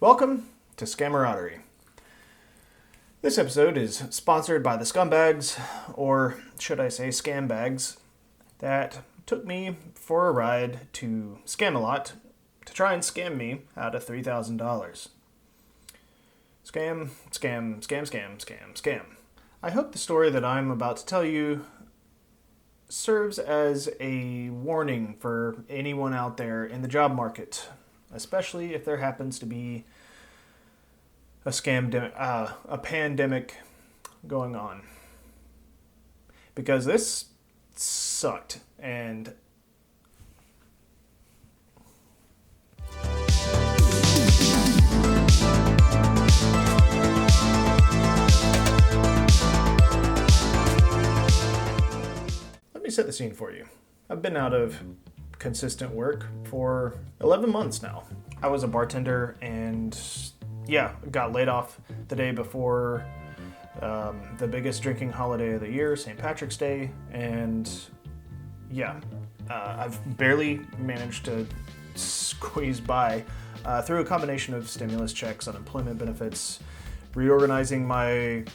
Welcome to Scamaraderie. This episode is sponsored by the scumbags, or should I say scambags, that took me for a ride to Scam-A-Lot to try and scam me out of $3,000. Scam, scam, scam, scam, scam, scam. I hope the story that I'm about to tell you serves as a warning for anyone out there in the job market, especially if there happens to be a pandemic going on. Because this sucked, and let me set the scene for you. I've been out of consistent work for 11 months now. I was a bartender and got laid off the day before the biggest drinking holiday of the year, St. Patrick's Day, and I've barely managed to squeeze by through a combination of stimulus checks, unemployment benefits, reorganizing my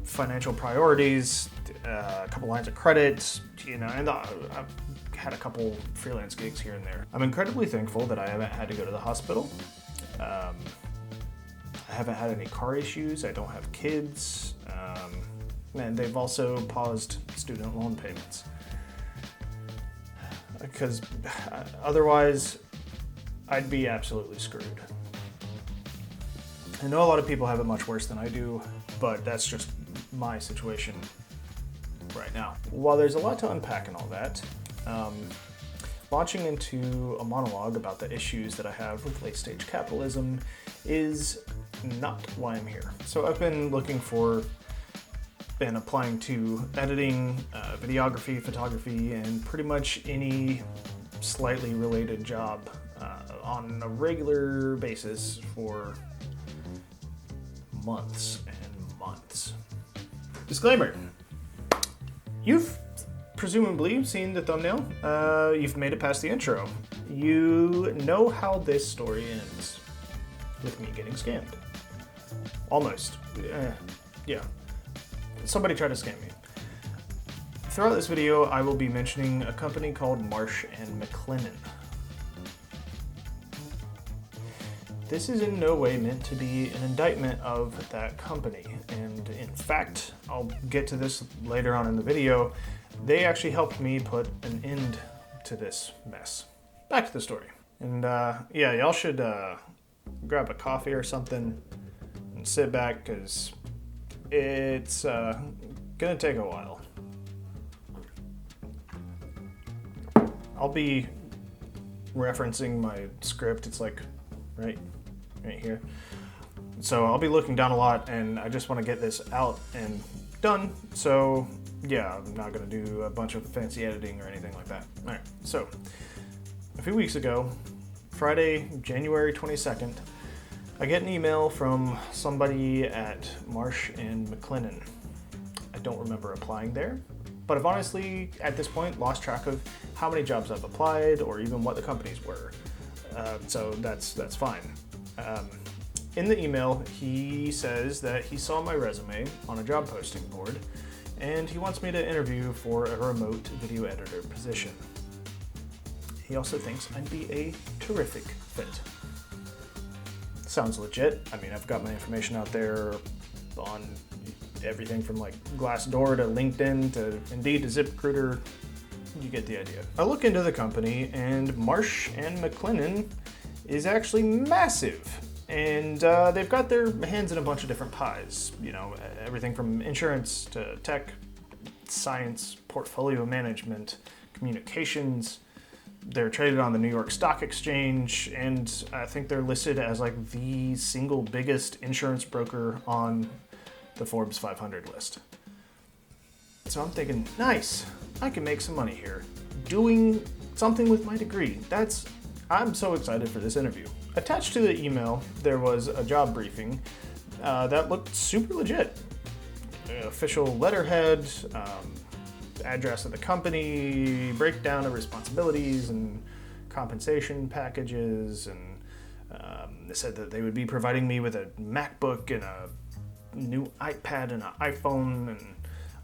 financial priorities, a couple lines of credit, and I've had a couple freelance gigs here and there. I'm incredibly thankful that I haven't had to go to the hospital. I haven't had any car issues. I don't have kids. And they've also paused student loan payments. Because otherwise, I'd be absolutely screwed. I know a lot of people have it much worse than I do, but that's just my situation right now. While there's a lot to unpack and all that, launching into a monologue about the issues that I have with late-stage capitalism is not why I'm here. So I've been looking for and applying to editing, videography, photography, and pretty much any slightly related job on a regular basis for months and months. Disclaimer. You've presumably seen the thumbnail. You've made it past the intro. You know how this story ends. With me getting scammed. Almost. Yeah. Somebody tried to scam me. Throughout this video, I will be mentioning a company called Marsh & McLennan. This is in no way meant to be an indictment of that company, and in fact, I'll get to this later on in the video, they actually helped me put an end to this mess. Back to the story. And y'all should grab a coffee or something and sit back, because it's gonna take a while. I'll be referencing my script. It's like right here. So I'll be looking down a lot, and I just want to get this out and done. So yeah, I'm not gonna do a bunch of fancy editing or anything like that. All right, so a few weeks ago, Friday, January 22nd, I get an email from somebody at Marsh & McLennan. I don't remember applying there, but I've honestly, at this point, lost track of how many jobs I've applied or even what the companies were. So that's fine. In the email, he says that he saw my resume on a job posting board, and he wants me to interview for a remote video editor position. He also thinks I'd be a terrific fit. Sounds legit. I mean, I've got my information out there on everything from like Glassdoor to LinkedIn to Indeed to ZipRecruiter. You get the idea. I look into the company, and Marsh & McLennan is actually massive. And they've got their hands in a bunch of different pies. You know, everything from insurance to tech, science, portfolio management, communications. They're traded on the New York Stock Exchange, and I think they're listed as like the single biggest insurance broker on the Forbes 500 list. So I'm thinking, nice, I can make some money here, doing something with my degree. I'm so excited for this interview. Attached to the email, there was a job briefing that looked super legit. Official letterhead, address of the company, breakdown of responsibilities and compensation packages, and They said that they would be providing me with a MacBook and a new iPad and an iPhone and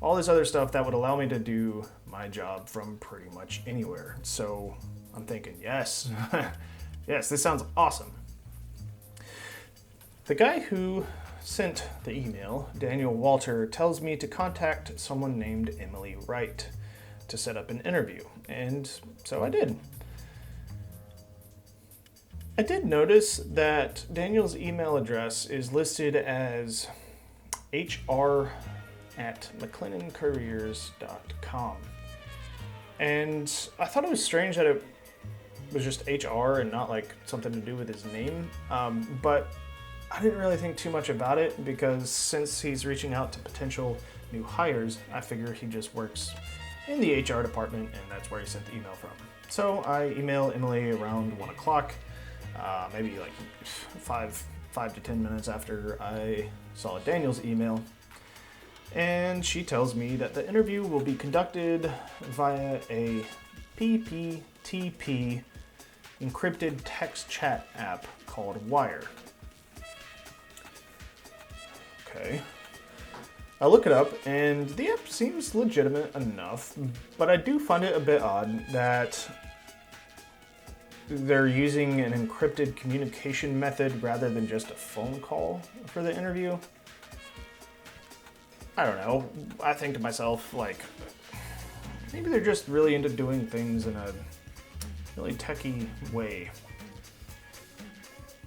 all this other stuff that would allow me to do my job from pretty much anywhere. So I'm thinking, yes, yes, this sounds awesome. The guy who sent the email, Daniel Walter, tells me to contact someone named Emily Wright to set up an interview, and so I did. I did notice that Daniel's email address is listed as hr@mclennancouriers.com. And I thought it was strange that it was just HR and not like something to do with his name. But I didn't really think too much about it because since he's reaching out to potential new hires, I figure he just works in the HR department and that's where he sent the email from. So I email Emily around 1 o'clock, maybe like 5 to 10 minutes after I saw Daniel's email. And she tells me that the interview will be conducted via a PPTP encrypted text chat app called Wire. Okay. I look it up and the app seems legitimate enough, but I do find it a bit odd that they're using an encrypted communication method rather than just a phone call for the interview. I don't know. I think to myself, like, maybe they're just really into doing things in a really techie way.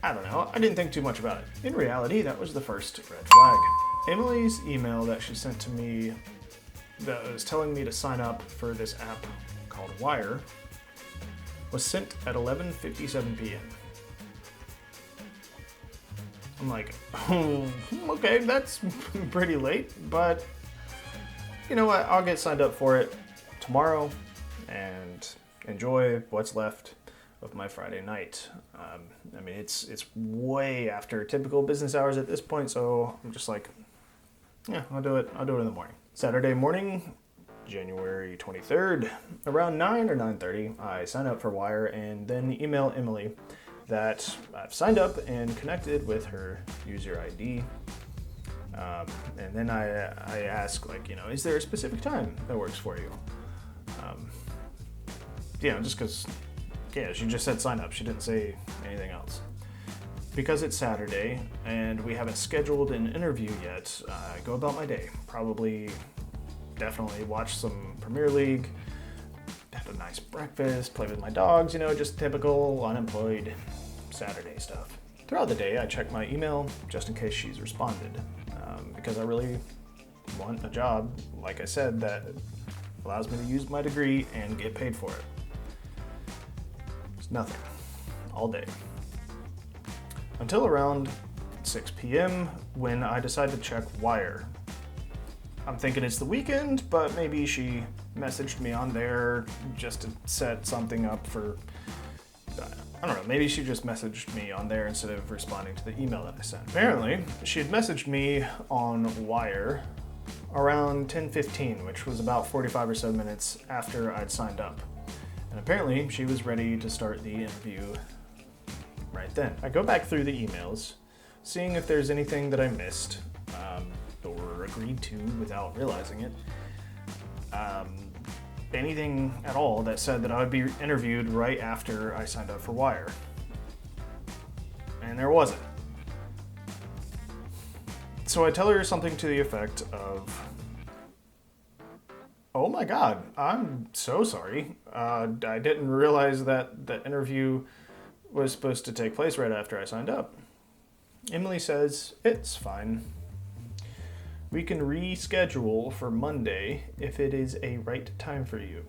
I don't know. I didn't think too much about it. In reality, that was the first red flag. Emily's email that she sent to me that was telling me to sign up for this app called Wire was sent at 11:57 p.m. I'm like, oh, okay, that's pretty late, but you know what? I'll get signed up for it tomorrow and enjoy what's left of my Friday night. I mean, it's way after typical business hours at this point, so I'm just like, yeah, I'll do it in the morning. Saturday morning, January 23rd, around 9 or 9:30, I sign up for Wire and then email Emily that I've signed up and connected with her user ID. And then I ask, like, you know, is there a specific time that works for you? Just because, yeah, she just said sign up. She didn't say anything else. Because it's Saturday and we haven't scheduled an interview yet, I go about my day. Definitely watch some Premier League, have a nice breakfast, play with my dogs, you know, just typical unemployed Saturday stuff. Throughout the day, I check my email just in case she's responded, because I really want a job, like I said, that allows me to use my degree and get paid for it. It's nothing, all day. Until around 6 p.m. when I decide to check Wire. I'm thinking it's the weekend, but maybe she messaged me on there just to set something up for, I don't know, maybe she just messaged me on there instead of responding to the email that I sent. Apparently, she had messaged me on Wire around 10:15, which was about 45 or so minutes after I'd signed up. And apparently, she was ready to start the interview right then. I go back through the emails, seeing if there's anything that I missed, or agreed to without realizing it. Anything at all that said that I would be interviewed right after I signed up for Wire. And there wasn't. So I tell her something to the effect of, oh my God, I'm so sorry. I didn't realize that the interview was supposed to take place right after I signed up. Emily says, it's fine. We can reschedule for Monday if it is a right time for you.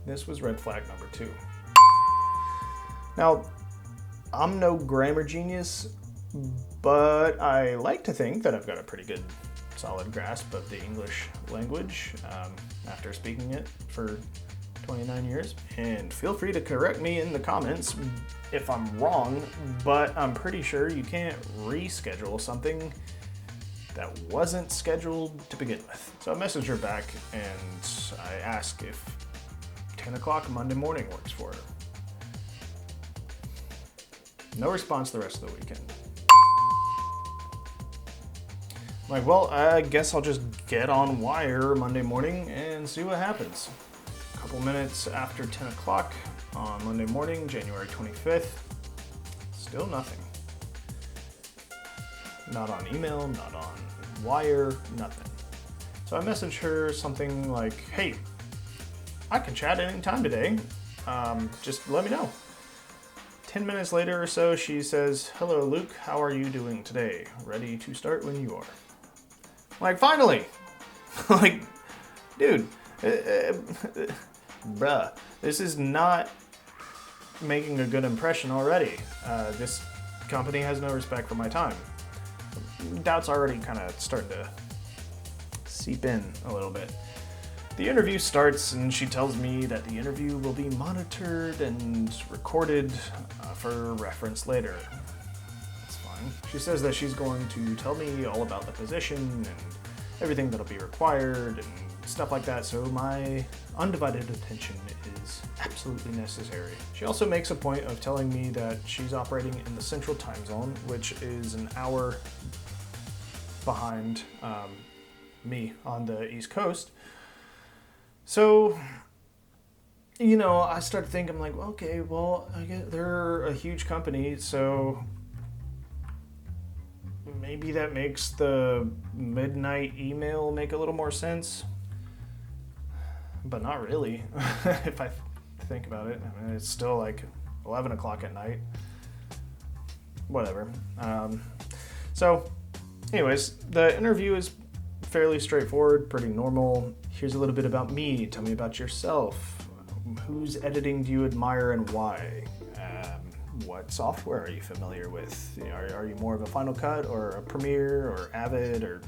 This was red flag number 2. Now, I'm no grammar genius, but I like to think that I've got a pretty good, solid grasp of the English language after speaking it for 29 years. And feel free to correct me in the comments if I'm wrong, but I'm pretty sure you can't reschedule something that wasn't scheduled to begin with. So I message her back and I ask if 10 o'clock Monday morning works for her. No response the rest of the weekend. I'm like, well, I guess I'll just get on Wire Monday morning and see what happens. A couple minutes after 10 o'clock on Monday morning, January 25th, still nothing. Not on email, not on Wire, nothing. So I messaged her something like, hey, I can chat anytime today. Just let me know. 10 minutes later or so, she says, hello, Luke, how are you doing today? Ready to start when you are. Like, finally! Like, dude, bruh, this is not making a good impression already. This company has no respect for my time. Doubt's already kind of starting to seep in a little bit. The interview starts and she tells me that the interview will be monitored and recorded for reference later. That's fine. She says that she's going to tell me all about the position and everything that'll be required and stuff like that, so my undivided attention is absolutely necessary. She also makes a point of telling me that she's operating in the Central Time Zone, which is an hour behind me on the East Coast. So, you know, I started thinking, like, okay, well, I guess they're a huge company, so maybe that makes the midnight email make a little more sense. But not really, if I think about it. I mean, it's still like 11 o'clock at night. Whatever. So, anyways, the interview is fairly straightforward, pretty normal. Here's a little bit about me. Tell me about yourself. Whose editing do you admire and why? What software are you familiar with? You know, are you more of a Final Cut or a Premiere or Avid or,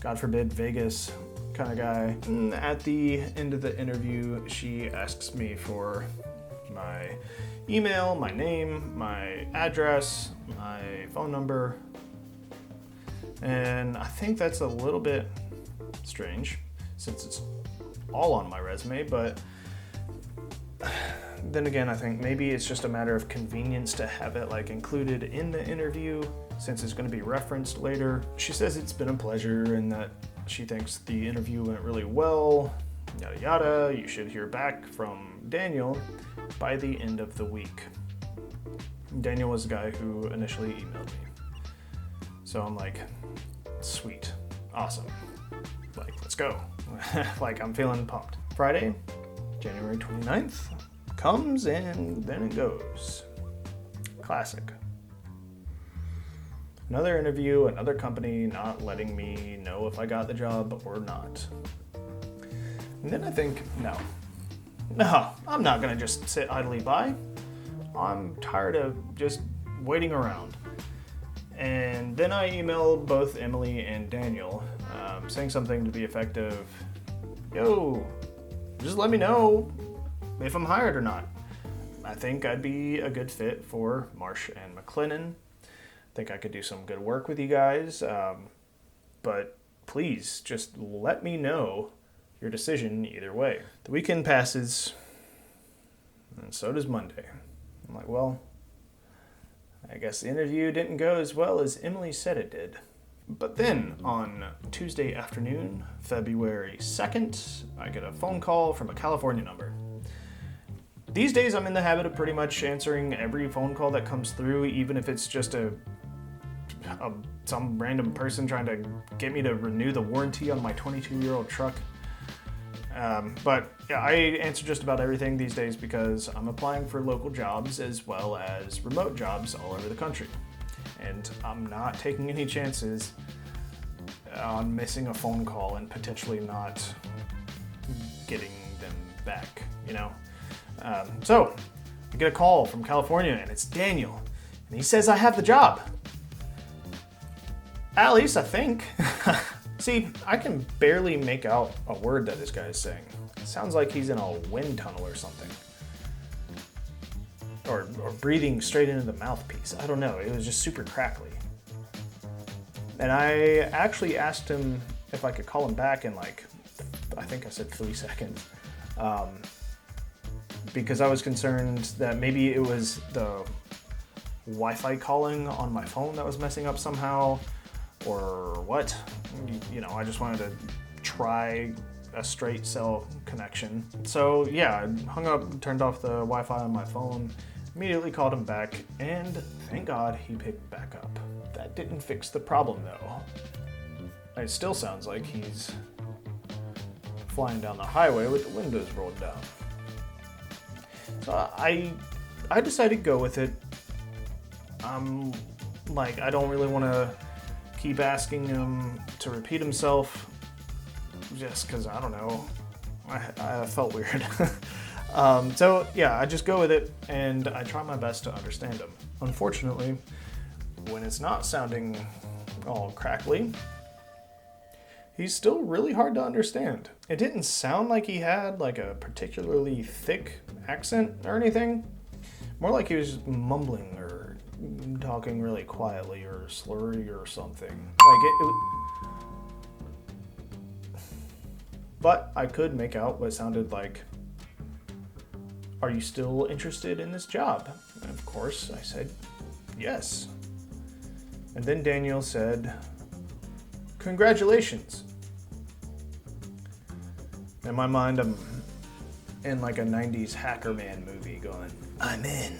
God forbid, Vegas kind of guy? And at the end of the interview, she asks me for my email, my name, my address, my phone number. And I think that's a little bit strange since it's all on my resume, but then again, I think maybe it's just a matter of convenience to have it like included in the interview since it's going to be referenced later. She says it's been a pleasure and that she thinks the interview went really well, yada yada. You should hear back from Daniel by the end of the week. Daniel was the guy who initially emailed me. So I'm like, sweet, awesome, like, let's go. Like, I'm feeling pumped. Friday, January 29th comes and then it goes. Classic. Another interview, another company not letting me know if I got the job or not. And then I think, no, I'm not gonna just sit idly by. I'm tired of just waiting around. And then I emailed both Emily and Daniel, saying something to the effect of, yo, just let me know if I'm hired or not. I think I'd be a good fit for Marsh and McLennan. I think I could do some good work with you guys. But please, just let me know your decision either way. The weekend passes, and so does Monday. I'm like, well, I guess the interview didn't go as well as Emily said it did. But then, on Tuesday afternoon, February 2nd, I get a phone call from a California number. These days, I'm in the habit of pretty much answering every phone call that comes through, even if it's just some random person trying to get me to renew the warranty on my 22-year-old truck. But yeah, I answer just about everything these days because I'm applying for local jobs as well as remote jobs all over the country. And I'm not taking any chances on missing a phone call and potentially not getting them back, you know? So I get a call from California and it's Daniel. And he says I have the job. At least I think. See, I can barely make out a word that this guy is saying. It sounds like he's in a wind tunnel or something. Or breathing straight into the mouthpiece. I don't know. It was just super crackly. And I actually asked him if I could call him back in I think I said 3 seconds. Because I was concerned that maybe it was the Wi-Fi calling on my phone that was messing up somehow, or what. You know, I just wanted to try a straight cell connection. So yeah, I hung up, turned off the Wi-Fi on my phone, immediately called him back, and thank God he picked back up. That didn't fix the problem though. It still sounds like he's flying down the highway with the windows rolled down. So I decided to go with it. Like, I don't really want to keep asking him to repeat himself, just because, I don't know, I felt weird. So yeah, I just go with it, and I try my best to understand him. Unfortunately, when it's not sounding all crackly, he's still really hard to understand. It didn't sound like he had like a particularly thick accent or anything. More like he was mumbling or talking really quietly or slurry or something. But I could make out what sounded like, "Are you still interested in this job?" And of course, I said, yes. And then Daniel said, "Congratulations." In my mind, I'm in like a 90s Hacker Man movie going, "I'm in."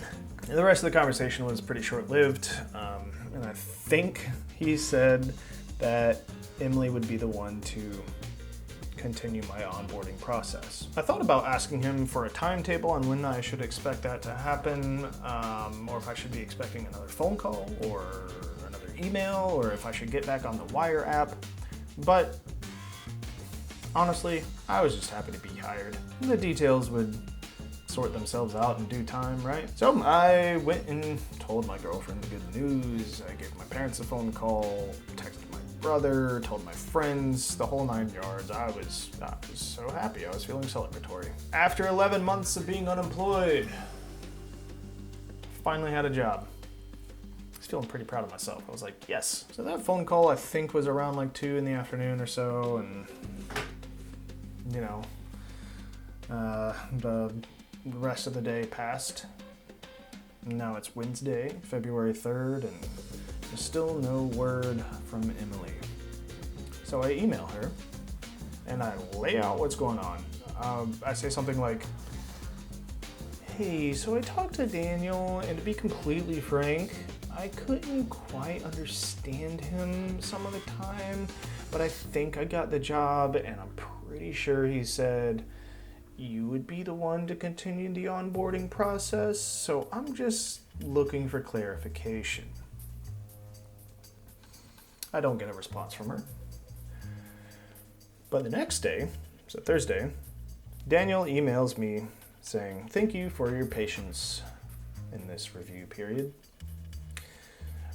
And the rest of the conversation was pretty short-lived, and I think he said that Emily would be the one to continue my onboarding process. I thought about asking him for a timetable on when I should expect that to happen, or if I should be expecting another phone call or another email, or if I should get back on the Wire app, but honestly, I was just happy to be hired. The details would sort themselves out in due time, right? So I went and told my girlfriend the good news. I gave my parents a phone call, texted my brother, told my friends, the whole 9 yards. I was so happy. I was feeling celebratory. After 11 months of being unemployed, finally had a job. I was feeling pretty proud of myself. I was like, yes. So that phone call, I think, was around like 2 in the afternoon or so, and you know, the rest of the day passed. Now it's Wednesday, February 3rd, and there's still no word from Emily. So I email her, and I lay out what's going on. I say something like, "Hey, so I talked to Daniel, and to be completely frank, I couldn't quite understand him some of the time, but I think I got the job, and I'm pretty sure he said you would be the one to continue the onboarding process, so I'm just looking for clarification." I don't get a response from her. But the next day, so Thursday, Daniel emails me saying, "Thank you for your patience in this review period.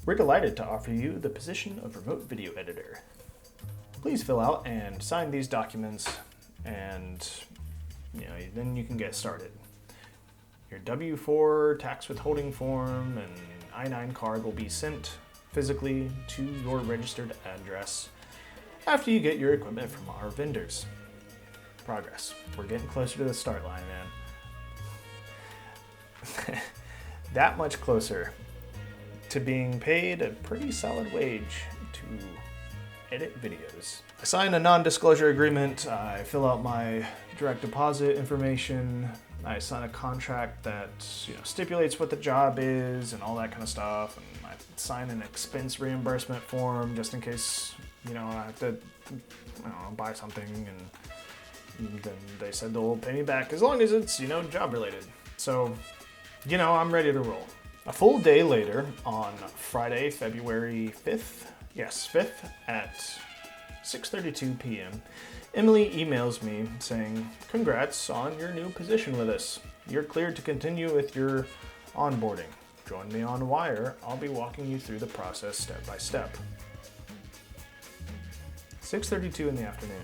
We're delighted to offer you the position of remote video editor. Please fill out and sign these documents, and then you can get started. Your W-4 tax withholding form and I-9 card will be sent physically to your registered address after you get your equipment from our vendors. Progress. We're getting closer to the start line, man." That much closer to being paid a pretty solid wage to edit videos. I sign a non-disclosure agreement, I fill out my direct deposit information, I sign a contract that stipulates what the job is and all that kind of stuff, and I sign an expense reimbursement form just in case I have to buy something, and then they said they'll pay me back as long as it's job related. So I'm ready to roll. A full day later, on Friday, February 5th, at 6:32 p.m., Emily emails me saying, "Congrats on your new position with us. You're cleared to continue with your onboarding. Join me on Wire. I'll be walking you through the process step by step." 6:32 in the afternoon.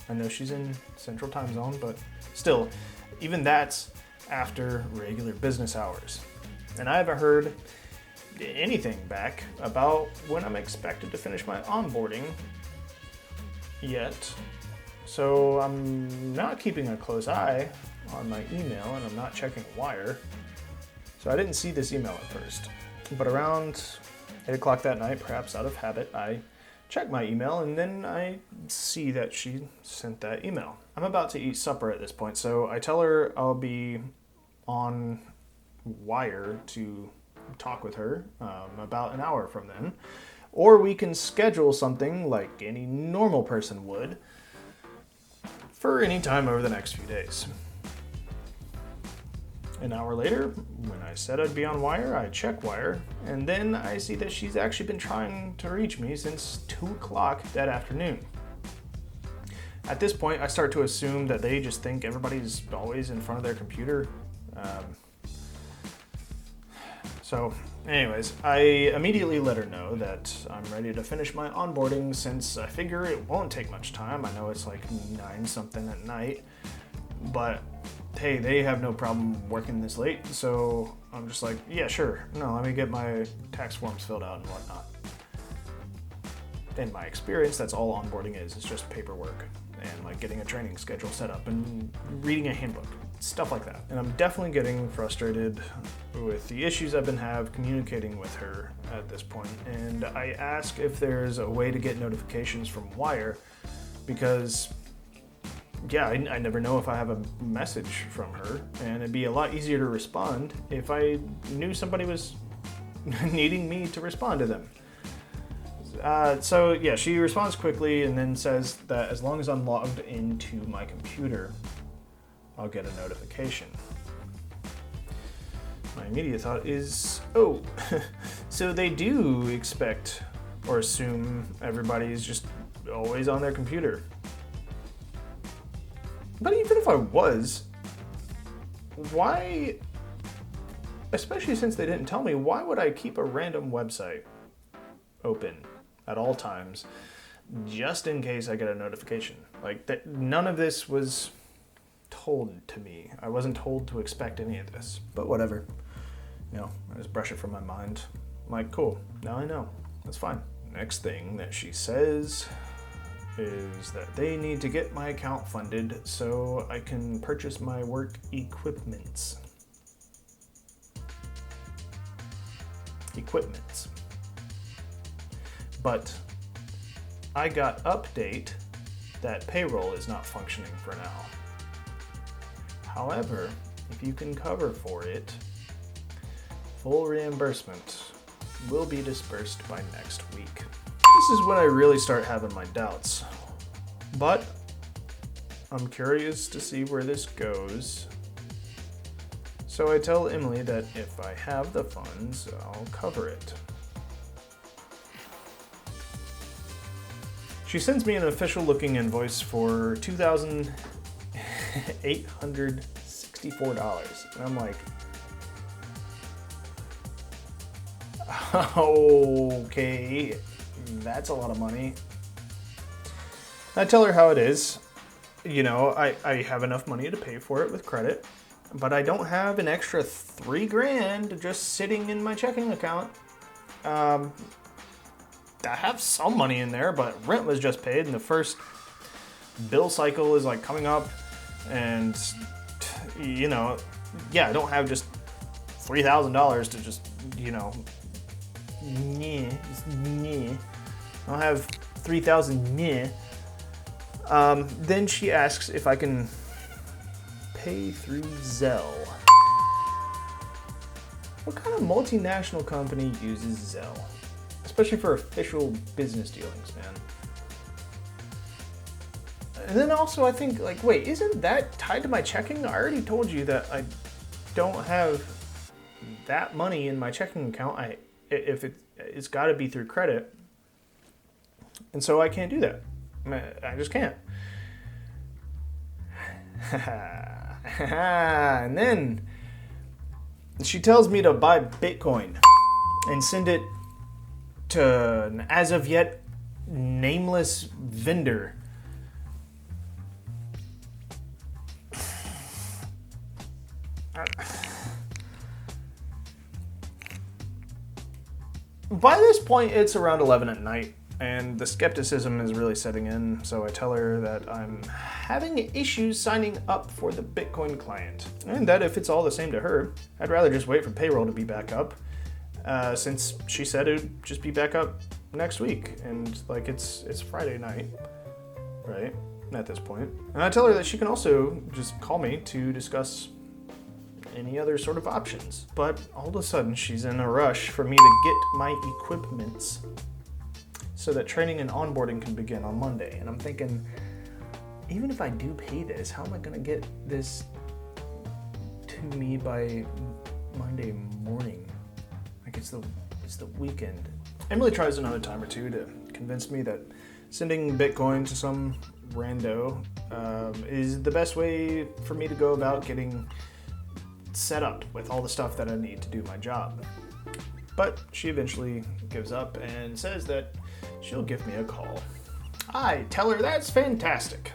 I know she's in Central Time Zone, but still, even that's after regular business hours. And I haven't heard anything back about when I'm expected to finish my onboarding yet. So I'm not keeping a close eye on my email, and I'm not checking Wire. So I didn't see this email at first, but around 8 o'clock that night, perhaps out of habit, I check my email and then I see that she sent that email. I'm about to eat supper at this point, so I tell her I'll be on Wire to talk with her about an hour from then, or we can schedule something like any normal person would for any time over the next few days. An hour later, when I said I'd be on Wire, I check Wire, and then I see that she's actually been trying to reach me since 2 o'clock that afternoon. At this point, I start to assume that they just think everybody's always in front of their computer. So anyways, I immediately let her know that I'm ready to finish my onboarding since I figure it won't take much time. I know it's like 9 something at night, but hey, they have no problem working this late, so I'm just like, yeah, sure. No, let me get my tax forms filled out and whatnot. In my experience, that's all onboarding is. It's just paperwork and like getting a training schedule set up and reading a handbook, stuff like that. And I'm definitely getting frustrated with the issues I've been communicating with her at this point. And I ask if there's a way to get notifications from Wire because yeah, I never know if I have a message from her, and it'd be a lot easier to respond if I knew somebody was needing me to respond to them. So yeah, she responds quickly and then says that as long as I'm logged into my computer, I'll get a notification. My immediate thought is, oh, so they do expect or assume everybody's just always on their computer. But even if I was, why, especially since they didn't tell me, why would I keep a random website open at all times just in case I get a notification? Like, that, none of this was told to me. I wasn't told to expect any of this. But whatever. You know, I just brush it from my mind. I'm like, cool, now I know. That's fine. Next thing that she says is that they need to get my account funded so I can purchase my work equipments. But I got update that payroll is not functioning for now. However, if you can cover for it, full reimbursement will be dispersed by next week. This is when I really start having my doubts. But I'm curious to see where this goes. So I tell Emily that if I have the funds, I'll cover it. She sends me an official looking invoice for $2,864. And I'm like, okay, that's a lot of money. I tell her how it is. You know, I have enough money to pay for it with credit, but I don't have an extra $3,000 just sitting in my checking account. I have some money in there, but rent was just paid and the first bill cycle is like coming up, and you know, yeah, I don't have just $3,000 to just, you know, I don't have 3,000. Then she asks if I can pay through Zelle. What kind of multinational company uses Zelle? Especially for official business dealings, man. And then also I think, like, wait, isn't that tied to my checking? I already told you that I don't have that money in my checking account. It's got to be through credit. And so I can't do that. I just can't. And then she tells me to buy Bitcoin and send it to an as of yet nameless vendor. By this point, it's around 11 at night, and the skepticism is really setting in, so I tell her that I'm having issues signing up for the Bitcoin client, and that if it's all the same to her, I'd rather just wait for payroll to be back up, since she said it would just be back up next week, and like it's Friday night, right, at this point. And I tell her that she can also just call me to discuss any other sort of options. But all of a sudden, she's in a rush for me to get my equipments so that training and onboarding can begin on Monday. And I'm thinking, even if I do pay this, how am I gonna get this to me by Monday morning? Like it's the weekend. Emily tries another time or two to convince me that sending Bitcoin to some rando is the best way for me to go about getting set up with all the stuff that I need to do my job. But she eventually gives up and says that she'll give me a call. I tell her that's fantastic.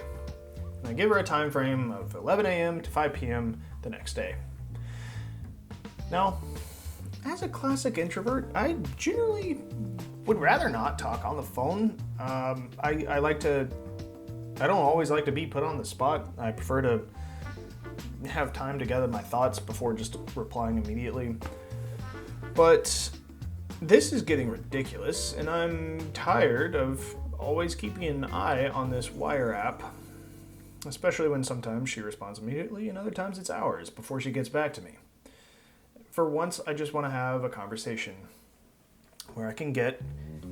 And I give her a time frame of 11 a.m. to 5 p.m. the next day. Now, as a classic introvert, I generally would rather not talk on the phone. I don't always like to be put on the spot. I prefer to have time to gather my thoughts before just replying immediately. But this is getting ridiculous, and I'm tired of always keeping an eye on this Wire app, especially when sometimes she responds immediately and other times it's hours before she gets back to me. For once, I just want to have a conversation where I can get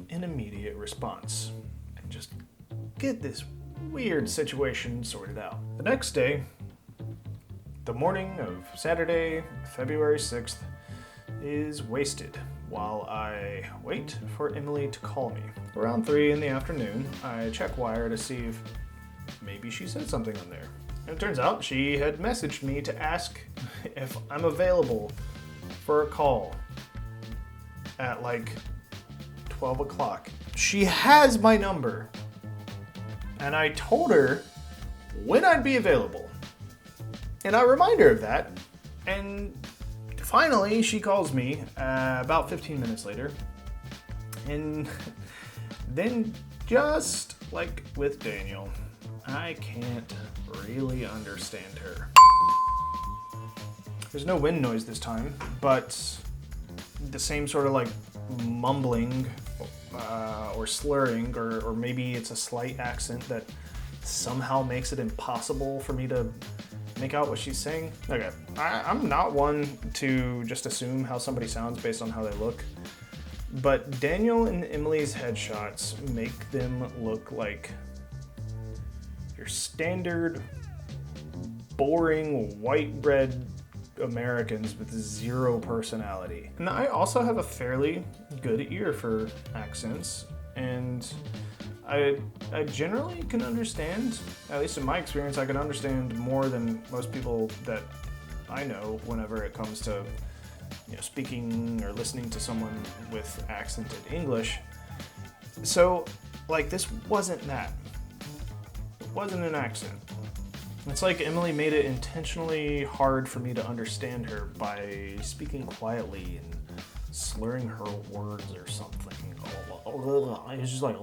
an immediate response and just get this weird situation sorted out. The next day, the morning of Saturday, February 6th, is wasted while I wait for Emily to call me. Around 3 in the afternoon, I check Wire to see if maybe she said something on there. And it turns out she had messaged me to ask if I'm available for a call at like 12 o'clock. She has my number, and I told her when I'd be available. And I remind her of that, and finally she calls me about 15 minutes later, and then just like with Daniel, I can't really understand her. There's no wind noise this time, but the same sort of like mumbling or slurring, or maybe it's a slight accent that somehow makes it impossible for me to make out what she's saying. Okay, I'm not one to just assume how somebody sounds based on how they look, but Daniel and Emily's headshots make them look like your standard boring white bread Americans with zero personality. And I also have a fairly good ear for accents, and I generally can understand, at least in my experience, I can understand more than most people that I know whenever it comes to, speaking or listening to someone with accented English. So, like, this wasn't that. It wasn't an accent. It's like Emily made it intentionally hard for me to understand her by speaking quietly and slurring her words or something. It's just like,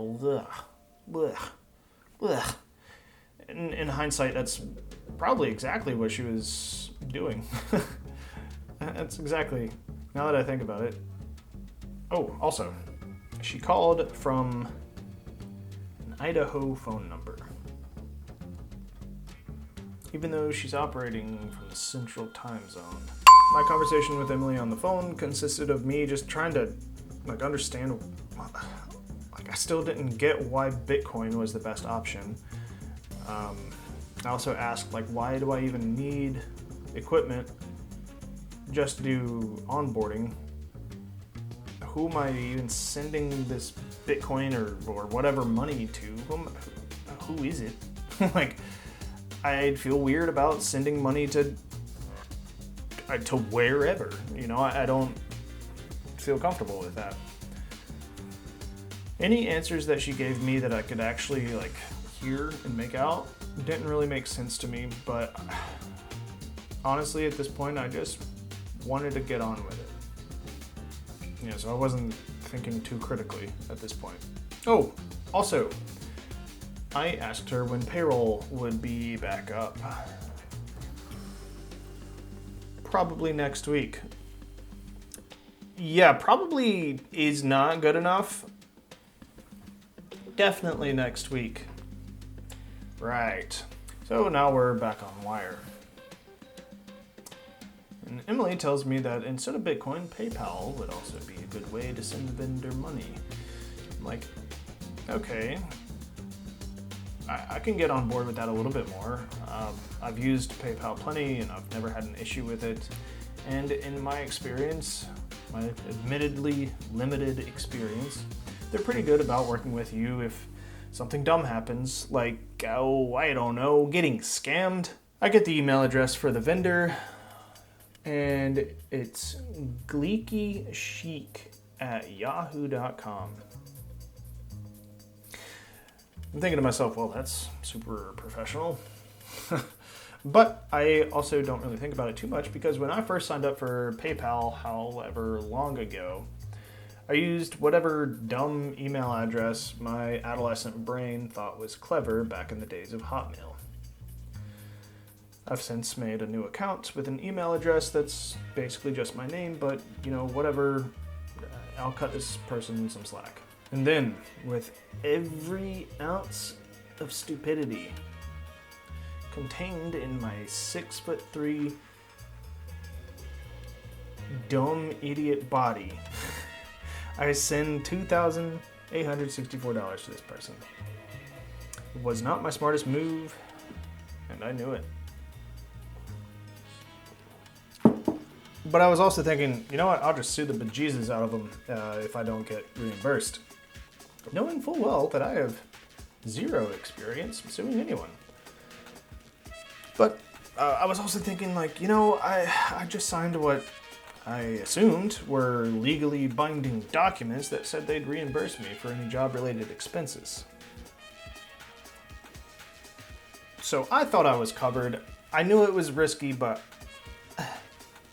in hindsight, that's probably exactly what she was doing. That's exactly, now that I think about it. Oh, also, she called from an Idaho phone number, even though she's operating from the Central Time Zone. My conversation with Emily on the phone consisted of me just trying to understand. I still didn't get why Bitcoin was the best option. I also asked, why do I even need equipment just to do onboarding? Who am I even sending this Bitcoin or whatever money to? Who is it? I'd feel weird about sending money to wherever. I don't feel comfortable with that. Any answers that she gave me that I could actually hear and make out didn't really make sense to me, but honestly at this point I just wanted to get on with it. So I wasn't thinking too critically at this point. Oh, also, I asked her when payroll would be back up. Probably next week. Yeah, probably is not good enough. Definitely next week. Right. So now we're back on wire. And Emily tells me that instead of Bitcoin, PayPal would also be a good way to send the vendor money. I'm like, okay. I can get on board with that a little bit more. I've used PayPal plenty and I've never had an issue with it. And in my experience, my admittedly limited experience, they're pretty good about working with you if something dumb happens, like, I don't know, getting scammed. I get the email address for the vendor, and it's gleekychic@yahoo.com. I'm thinking to myself, well, that's super professional. But I also don't really think about it too much because when I first signed up for PayPal, however long ago, I used whatever dumb email address my adolescent brain thought was clever back in the days of Hotmail. I've since made a new account with an email address that's basically just my name, but, whatever, I'll cut this person some slack. And then, with every ounce of stupidity contained in my 6'3" dumb idiot body, I send $2,864 to this person. It was not my smartest move, and I knew it. But I was also thinking, you know what, I'll just sue the bejesus out of them if I don't get reimbursed. Knowing full well that I have zero experience suing anyone. But I was also thinking, I just signed what I assumed were legally binding documents that said they'd reimburse me for any job-related expenses. So I thought I was covered. I knew it was risky, but...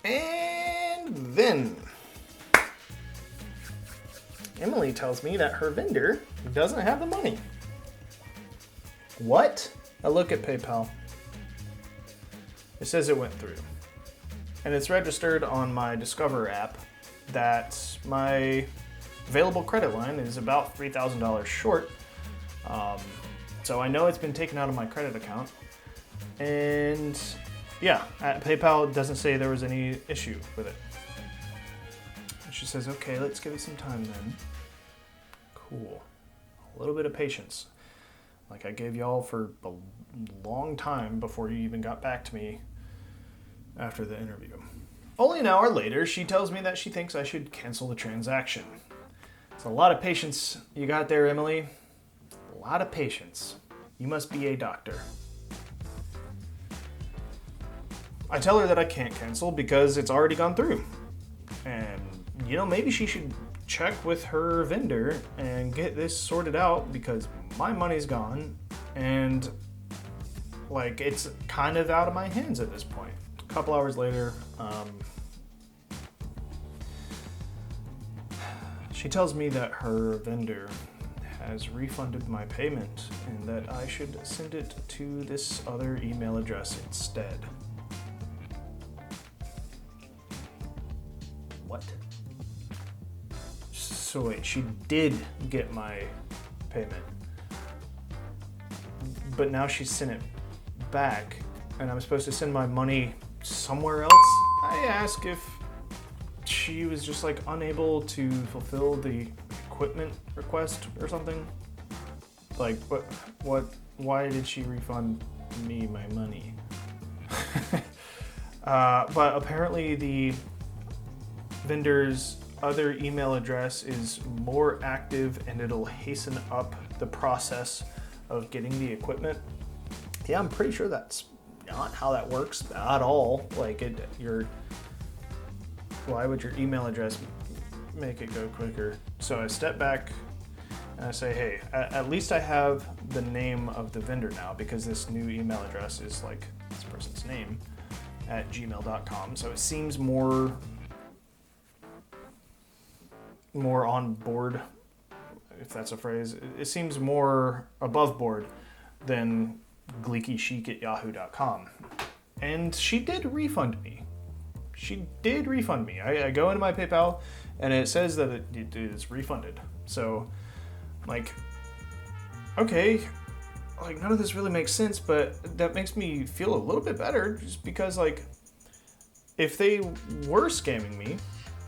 And then... Emily tells me that her vendor doesn't have the money. What? I look at PayPal. It says it went through. And it's registered on my Discover app that my available credit line is about $3,000 short. So I know it's been taken out of my credit account. And yeah, at PayPal doesn't say there was any issue with it. And she says, okay, let's give it some time then. Cool. A little bit of patience. Like I gave y'all for a long time before you even got back to me after the interview. Only an hour later, she tells me that she thinks I should cancel the transaction. It's a lot of patience you got there, Emily. A lot of patience. You must be a doctor. I tell her that I can't cancel because it's already gone through. And, maybe she should check with her vendor and get this sorted out because my money's gone and, it's kind of out of my hands at this point. A couple hours later, she tells me that her vendor has refunded my payment and that I should send it to this other email address instead. What? So wait, she did get my payment, but now she sent it back and I'm supposed to send my money somewhere else? I ask if she was just unable to fulfill the equipment request or something. Why did she refund me my money? But apparently the vendor's other email address is more active and it'll hasten up the process of getting the equipment. Yeah, I'm pretty sure that's not how that works at all. Why would your email address make it go quicker? So I step back and I say, hey, at least I have the name of the vendor now because this new email address is this person's name at gmail.com. So it seems more more on board, if that's a phrase. It seems more above board than gleekychic@yahoo.com. And she did refund me. I go into my PayPal and it says that it is refunded. So, like, okay, like, none of this really makes sense, but that makes me feel a little bit better, just because, like, if they were scamming me,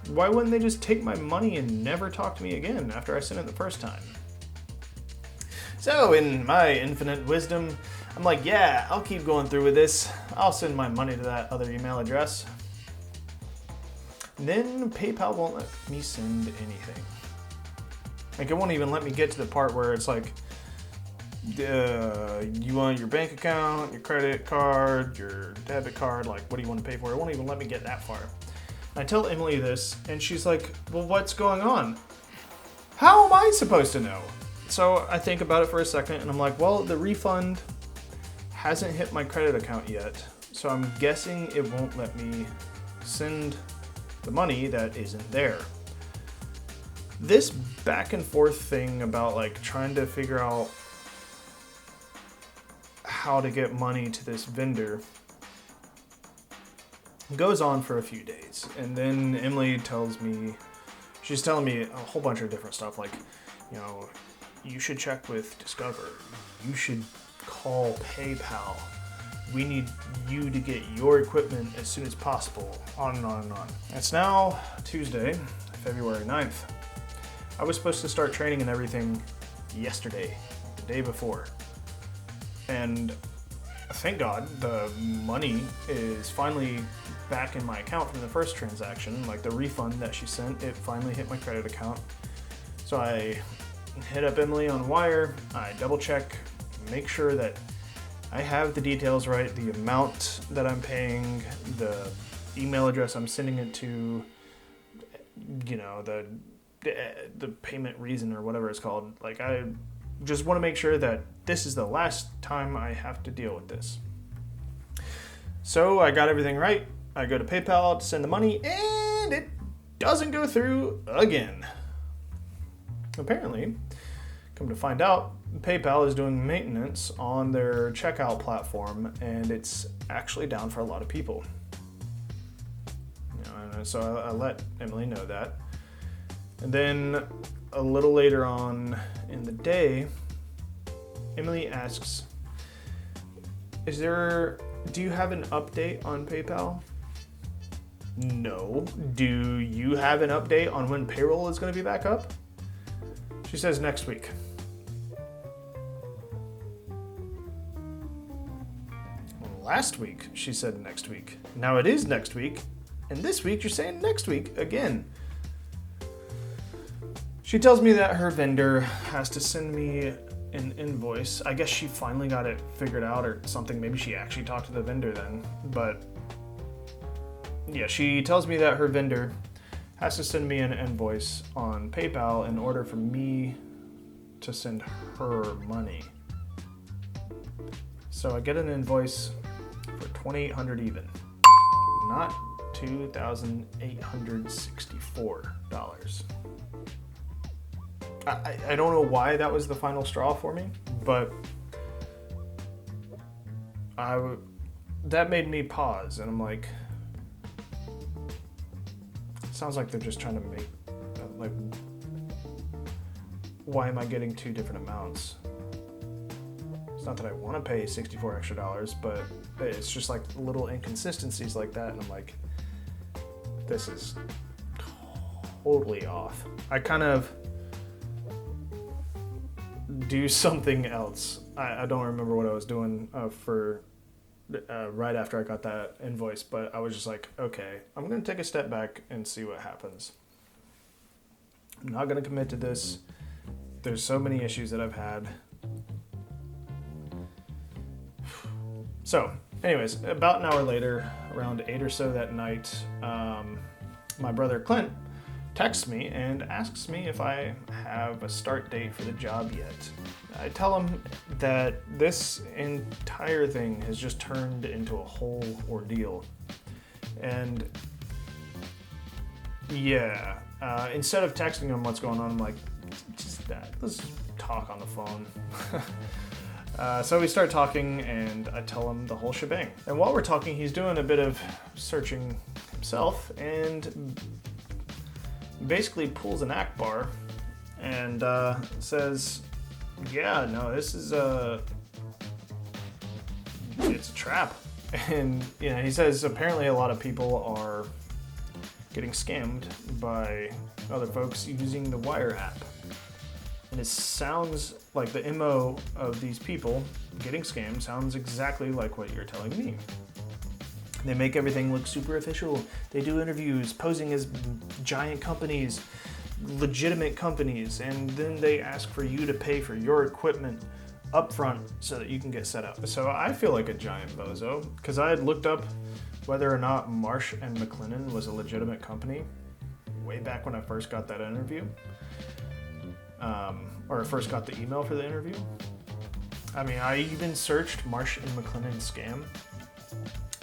why wouldn't they just take my money and never talk to me again after I sent it the first time? So, in my infinite wisdom, I'm like, yeah, I'll keep going through with this. I'll send my money to that other email address. Then PayPal won't let me send anything. Like, it won't even let me get to the part where it's like, you want your bank account, your credit card, your debit card, like, what do you want to pay for? It won't even let me get that far. I tell Emily this, and she's like, well, what's going on? How am I supposed to know? So I think about it for a second, and I'm like, well, the refund hasn't hit my credit account yet, so I'm guessing it won't let me send the money that isn't there. This back and forth thing about, like, trying to figure out how to get money to this vendor goes on for a few days. And then Emily she's telling me a whole bunch of different stuff, like, you know, you should check with Discover. You should call PayPal. We need you to get your equipment as soon as possible. On and on and on. It's now Tuesday, February 9th. I was supposed to start training and everything yesterday, the day before. And thank God the money is finally back in my account from the first transaction. Like, the refund that she sent, it finally hit my credit account. So I hit up Emily on Wire. I double check, make sure that I have the details right, the amount that I'm paying, the email address I'm sending it to, you know, the payment reason or whatever it's called. Like, I just want to make sure that this is the last time I have to deal with this. So I got everything right. I go to PayPal to send the money, and it doesn't go through again. Apparently, come to find out, PayPal is doing maintenance on their checkout platform, and it's actually down for a lot of people. You know, and so I let Emily know that. And then a little later on in the day, Emily asks, do you have an update on PayPal? No. Do you have an update on when payroll is going to be back up? She says next week. Last week, she said next week. Now it is next week, and this week you're saying next week again. She tells me that her vendor has to send me an invoice. I guess she finally got it figured out or something. Maybe she actually talked to the vendor then. But yeah, she tells me that her vendor has to send me an invoice on PayPal in order for me to send her money. So I get an invoice for $2,800 even, not $2,864. I don't know why that was the final straw for me, but that made me pause, and I'm like, sounds like they're just trying to make, like, why am I getting two different amounts? It's not that I want to pay $64 extra, but it's just like little inconsistencies like that, and I'm like, this is totally off. I kind of do something else. I don't remember what I was doing right after I got that invoice, but I was just like, okay, I'm going to take a step back and see what happens. I'm not going to commit to this. There's so many issues that I've had. So, anyways, about an hour later, around 8 or so that night, my brother Clint texts me and asks me if I have a start date for the job yet. I tell him that this entire thing has just turned into a whole ordeal. And yeah, Instead of texting him what's going on, I'm like, let's talk on the phone. So we start talking, and I tell him the whole shebang. And while we're talking, he's doing a bit of searching himself, and basically pulls an Akbar and says, yeah, no, this is it's a trap. And he says apparently a lot of people are getting scammed by other folks using the Wire app. And it sounds like the MO of these people getting scammed sounds exactly like what you're telling me. They make everything look super official. They do interviews posing as giant companies, legitimate companies, and then they ask for you to pay for your equipment up front so that you can get set up. So I feel like a giant bozo because I had looked up whether or not Marsh and McLennan was a legitimate company way back when I first got that interview, or first got the email for the interview. I mean, I even searched Marsh and McLennan scam,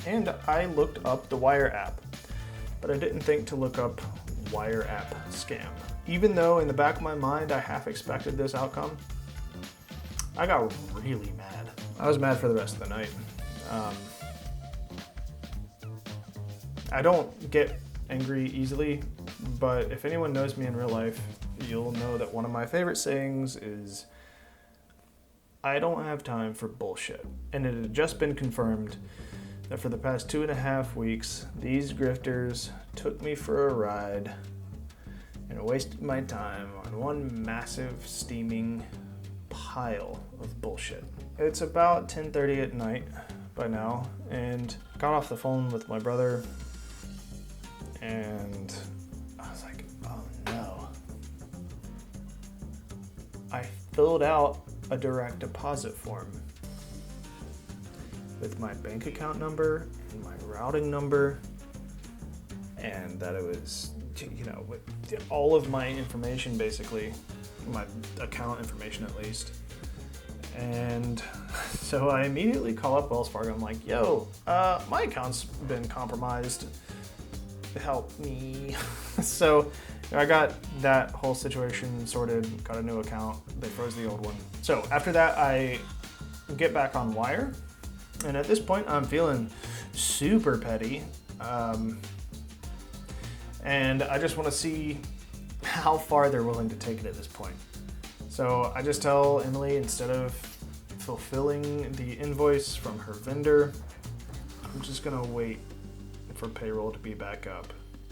and I looked up the Wire app, but I didn't think to look up Wire app scam. Even though in the back of my mind I half expected this outcome, I got really mad. I was mad for the rest of the night. I don't get angry easily, but if anyone knows me in real life, you'll know that one of my favorite sayings is, I don't have time for bullshit. And it had just been confirmed that for the past 2.5 weeks, these grifters took me for a ride and wasted my time on one massive steaming pile of bullshit. It's about 10:30 at night by now, and got off the phone with my brother, and I was like, oh no. I filled out a direct deposit form with my bank account number and my routing number, and that it was, with all of my information, basically, my account information at least. And so I immediately call up Wells Fargo. I'm like, yo, my account's been compromised. Help me. So I got that whole situation sorted, got a new account. They froze the old one. So after that, I get back on Wire. And at this point, I'm feeling super petty. And I just want to see how far they're willing to take it at this point. So I just tell Emily, instead of fulfilling the invoice from her vendor, I'm just gonna wait for payroll to be back up.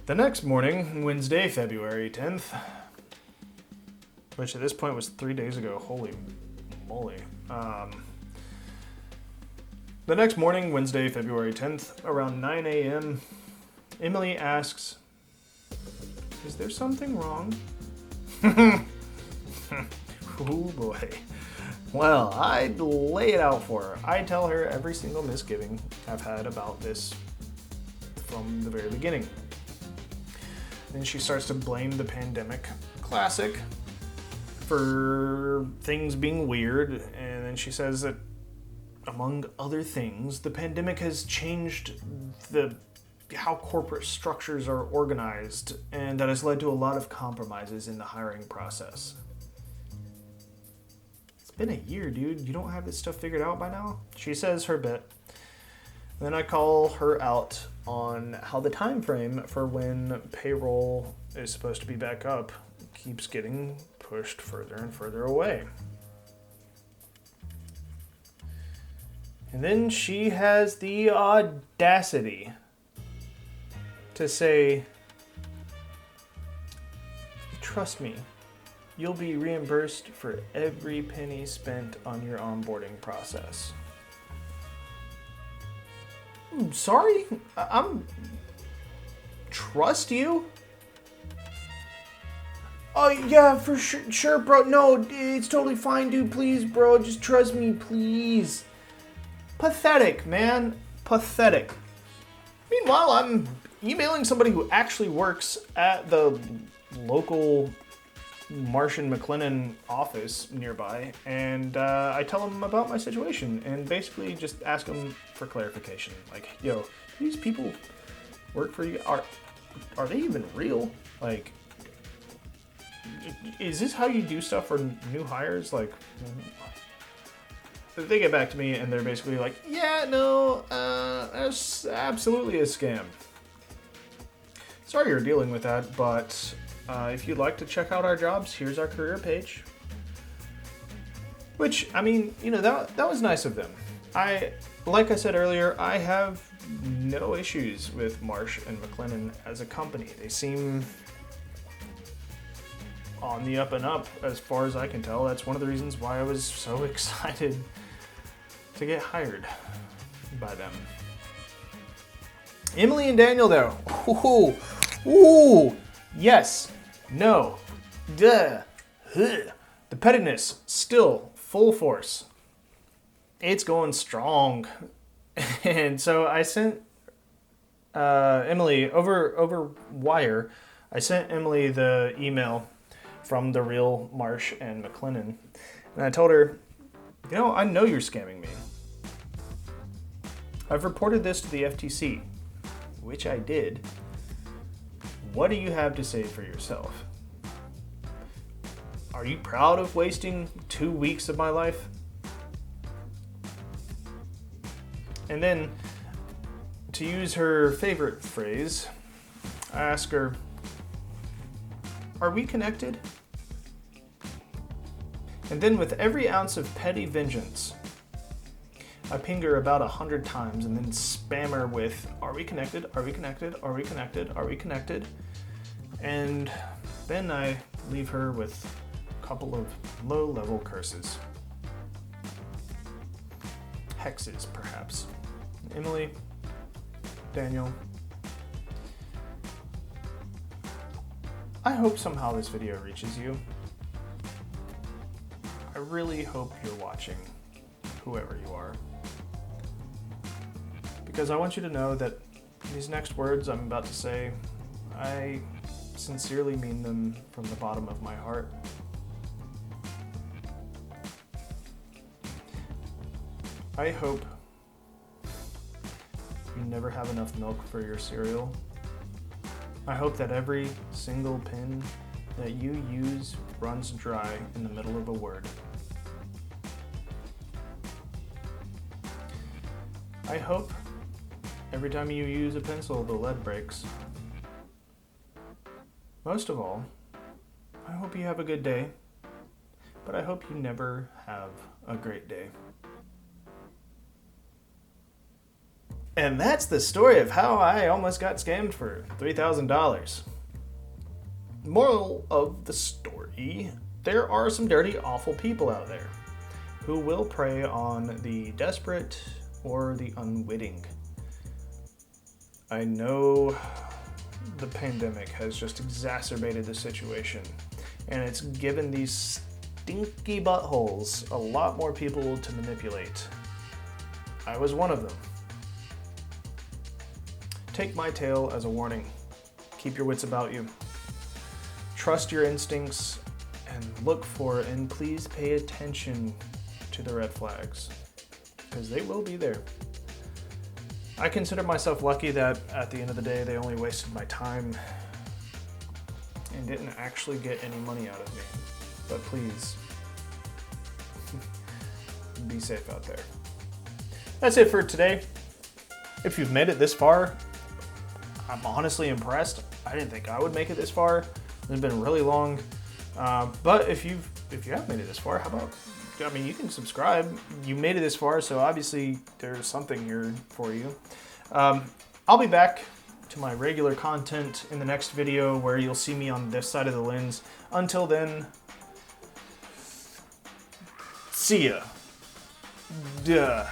The next morning, Wednesday, February 10th, which at this point was 3 days ago, holy moly. The next morning, Wednesday, February 10th, around 9 a.m., Emily asks, is there something wrong? Oh boy. Well, I lay it out for her. I tell her every single misgiving I've had about this from the very beginning. Then she starts to blame the pandemic, classic, for things being weird. And then she says that, among other things, the pandemic has changed how corporate structures are organized, and that has led to a lot of compromises in the hiring process. It's been a year, dude. You don't have this stuff figured out by now? She says her bit. Then I call her out on how the time frame for when payroll is supposed to be back up keeps getting pushed further and further away. And then she has the audacity to say, trust me, you'll be reimbursed for every penny spent on your onboarding process. I'm sorry? I'm trust you? Oh yeah, for sure, bro. No, it's totally fine, dude. Please, bro, just trust me, please. Pathetic, man. Pathetic. Meanwhile, I'm emailing somebody who actually works at the local Marsh and McLennan office nearby, and I tell them about my situation and basically just ask them for clarification. Like, yo, these people work for you? Are they even real? Like, is this how you do stuff for new hires? Like, they get back to me and they're basically like, yeah, no, that's absolutely a scam. Sorry you're dealing with that, but if you'd like to check out our jobs, here's our career page. Which, I mean, you know, that was nice of them. Like I said earlier, I have no issues with Marsh and McLennan as a company. They seem on the up and up as far as I can tell. That's one of the reasons why I was so excited to get hired by them. Emily and Daniel, though. Ooh, yes, no, duh, huh. The pettiness still full force. It's going strong. And so I sent Emily over wire. I sent Emily the email from the real Marsh and McLennan, and I told her, you know, I know you're scamming me. I've reported this to the FTC, which I did. What do you have to say for yourself? Are you proud of wasting 2 weeks of my life? And then, to use her favorite phrase, I ask her, are we connected? And then with every ounce of petty vengeance, I ping her about 100 times and then spam her with, are we connected? Are we connected? Are we connected? Are we connected? And then I leave her with a couple of low-level curses. Hexes, perhaps. Emily, Daniel, I hope somehow this video reaches you. I really hope you're watching, whoever you are. Because I want you to know that these next words I'm about to say, I sincerely mean them from the bottom of my heart. I hope you never have enough milk for your cereal. I hope that every single pen that you use runs dry in the middle of a word. I hope every time you use a pencil, the lead breaks. Most of all, I hope you have a good day, but I hope you never have a great day. And that's the story of how I almost got scammed for $3,000. Moral of the story, there are some dirty, awful people out there who will prey on the desperate or the unwitting. I know the pandemic has just exacerbated the situation, and it's given these stinky buttholes a lot more people to manipulate. I was one of them. Take my tale as a warning. Keep your wits about you. Trust your instincts and look for, and please pay attention to the red flags, because they will be there. I consider myself lucky that at the end of the day, they only wasted my time and didn't actually get any money out of me. But please, be safe out there. That's it for today. If you've made it this far, I'm honestly impressed. I didn't think I would make it this far. It's been really long. But if you have made it this far, how about, I mean, you can subscribe. You made it this far, so obviously there's something here for you. I'll be back to my regular content in the next video where you'll see me on this side of the lens. Until then, see ya. Duh.